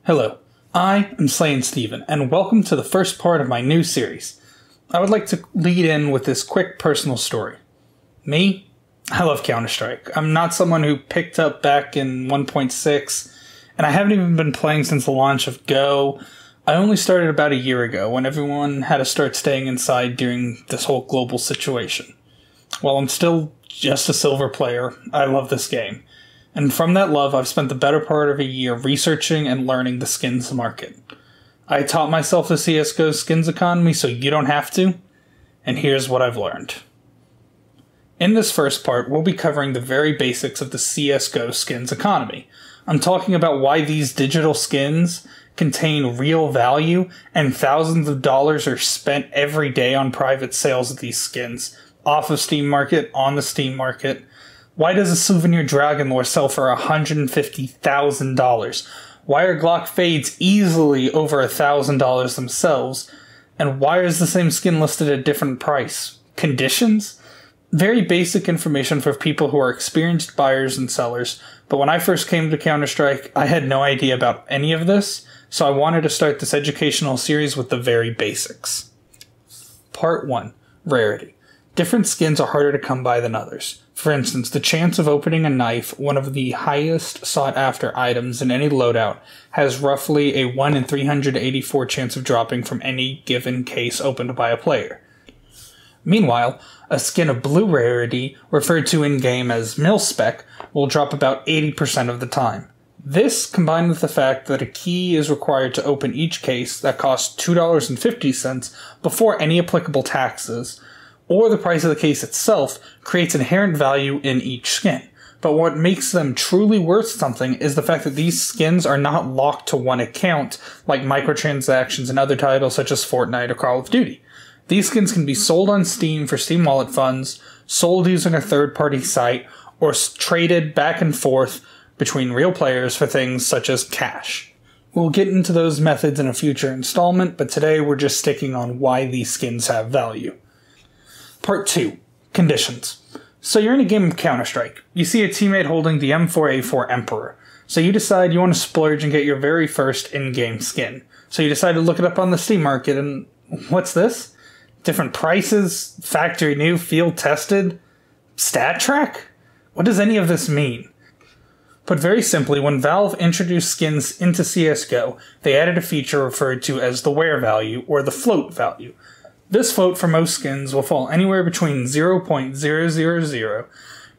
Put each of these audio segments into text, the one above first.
Hello, I am Slayin Steven, and welcome to the first part of my new series. I would like to lead in with this quick personal story. Me? I love Counter-Strike. I'm not someone who picked up back in 1.6, and I haven't even been playing since the launch of Go. I only started about a year ago, when everyone had to start staying inside during this whole global situation. While I'm still just a silver player, I love this game. And from that love, I've spent the better part of a year researching and learning the skins market. I taught myself the CSGO skins economy so you don't have to, and here's what I've learned. In this first part, we'll be covering the very basics of the CSGO skins economy. I'm talking about why these digital skins contain real value, and thousands of dollars are spent every day on private sales of these skins, off of Steam Market, on the Steam Market. Why does a souvenir Dragon Lore sell for $150,000? Why are Glock fades easily over $1,000 themselves? And why is the same skin listed at a different price? Conditions? Very basic information for people who are experienced buyers and sellers, but when I first came to Counter-Strike, I had no idea about any of this, so I wanted to start this educational series with the very basics. Part 1. Rarity. Different skins are harder to come by than others. For instance, the chance of opening a knife, one of the highest sought-after items in any loadout, has roughly a 1 in 384 chance of dropping from any given case opened by a player. Meanwhile, a skin of blue rarity, referred to in-game as mil-spec, will drop about 80% of the time. This, combined with the fact that a key is required to open each case that costs $2.50 before any applicable taxes, or the price of the case itself, creates inherent value in each skin. But what makes them truly worth something is the fact that these skins are not locked to one account, like microtransactions in other titles such as Fortnite or Call of Duty. These skins can be sold on Steam for Steam Wallet funds, sold using a third-party site, or traded back and forth between real players for things such as cash. We'll get into those methods in a future installment, but today we're just sticking on why these skins have value. Part 2. Conditions. So you're in a game of Counter-Strike. You see a teammate holding the M4A4 Emperor. So you decide you want to splurge and get your very first in-game skin. So you decide to look it up on the Steam Market, and what's this? Different prices? Factory new? Field tested? Stat track? What does any of this mean? Put very simply, when Valve introduced skins into CSGO, they added a feature referred to as the wear value, or the float value. This float for most skins will fall anywhere between 0.000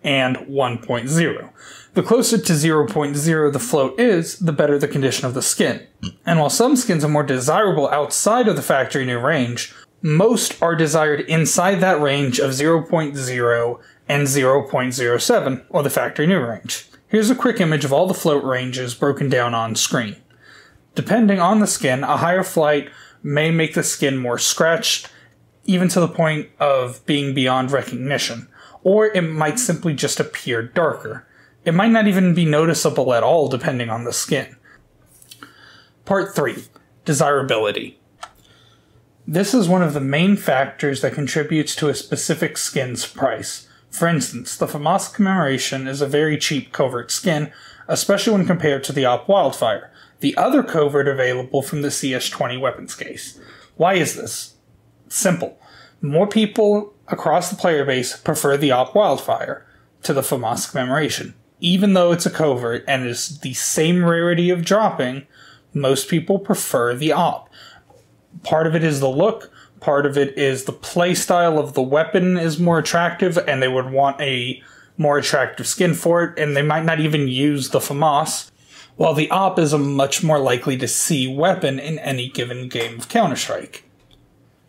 and 1.0. The closer to 0.0 the float is, the better the condition of the skin. And while some skins are more desirable outside of the factory new range, most are desired inside that range of 0.0 and 0.07, or the factory new range. Here's a quick image of all the float ranges broken down on screen. Depending on the skin, a higher flight may make the skin more scratched, even to the point of being beyond recognition, or it might simply just appear darker. It might not even be noticeable at all depending on the skin. Part 3. Desirability. This is one of the main factors that contributes to a specific skin's price. For instance, the FAMAS Commemoration is a very cheap covert skin, especially when compared to the Op Wildfire, the other covert available from the CS20 weapons case. Why is this? Simple. More people across the player base prefer the Op Wildfire to the FAMAS Commemoration. Even though it's a covert and is the same rarity of dropping, most people prefer the Op. Part of it is the look, part of it is the playstyle of the weapon is more attractive and they would want a more attractive skin for it, and they might not even use the FAMAS, while the Op is a much more likely to see weapon in any given game of Counter-Strike.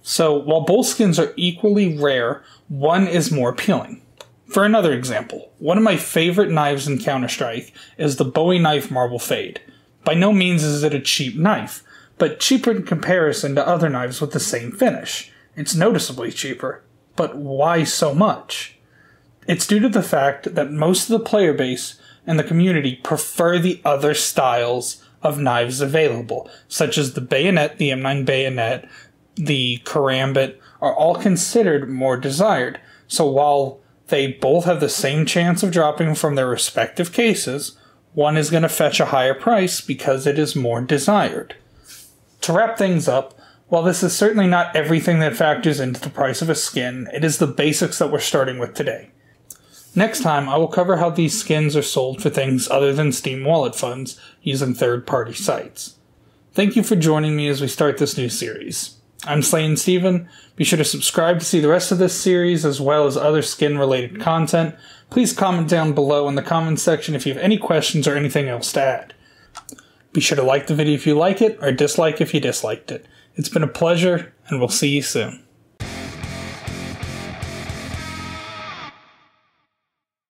So, while both skins are equally rare, one is more appealing. For another example, one of my favorite knives in Counter-Strike is the Bowie Knife Marble Fade. By no means is it a cheap knife, but cheaper in comparison to other knives with the same finish. It's noticeably cheaper. But why so much? It's due to the fact that most of the player base and the community prefer the other styles of knives available, such as the bayonet, the M9 bayonet, the karambit, are all considered more desired. So while they both have the same chance of dropping from their respective cases, one is going to fetch a higher price because it is more desired. To wrap things up, while this is certainly not everything that factors into the price of a skin, it is the basics that we're starting with today. Next time, I will cover how these skins are sold for things other than Steam wallet funds using third-party sites. Thank you for joining me as we start this new series. I'm Slayin Steven. Be sure to subscribe to see the rest of this series as well as other skin-related content. Please comment down below in the comments section if you have any questions or anything else to add. Be sure to like the video if you like it or dislike if you disliked it. It's been a pleasure, and we'll see you soon.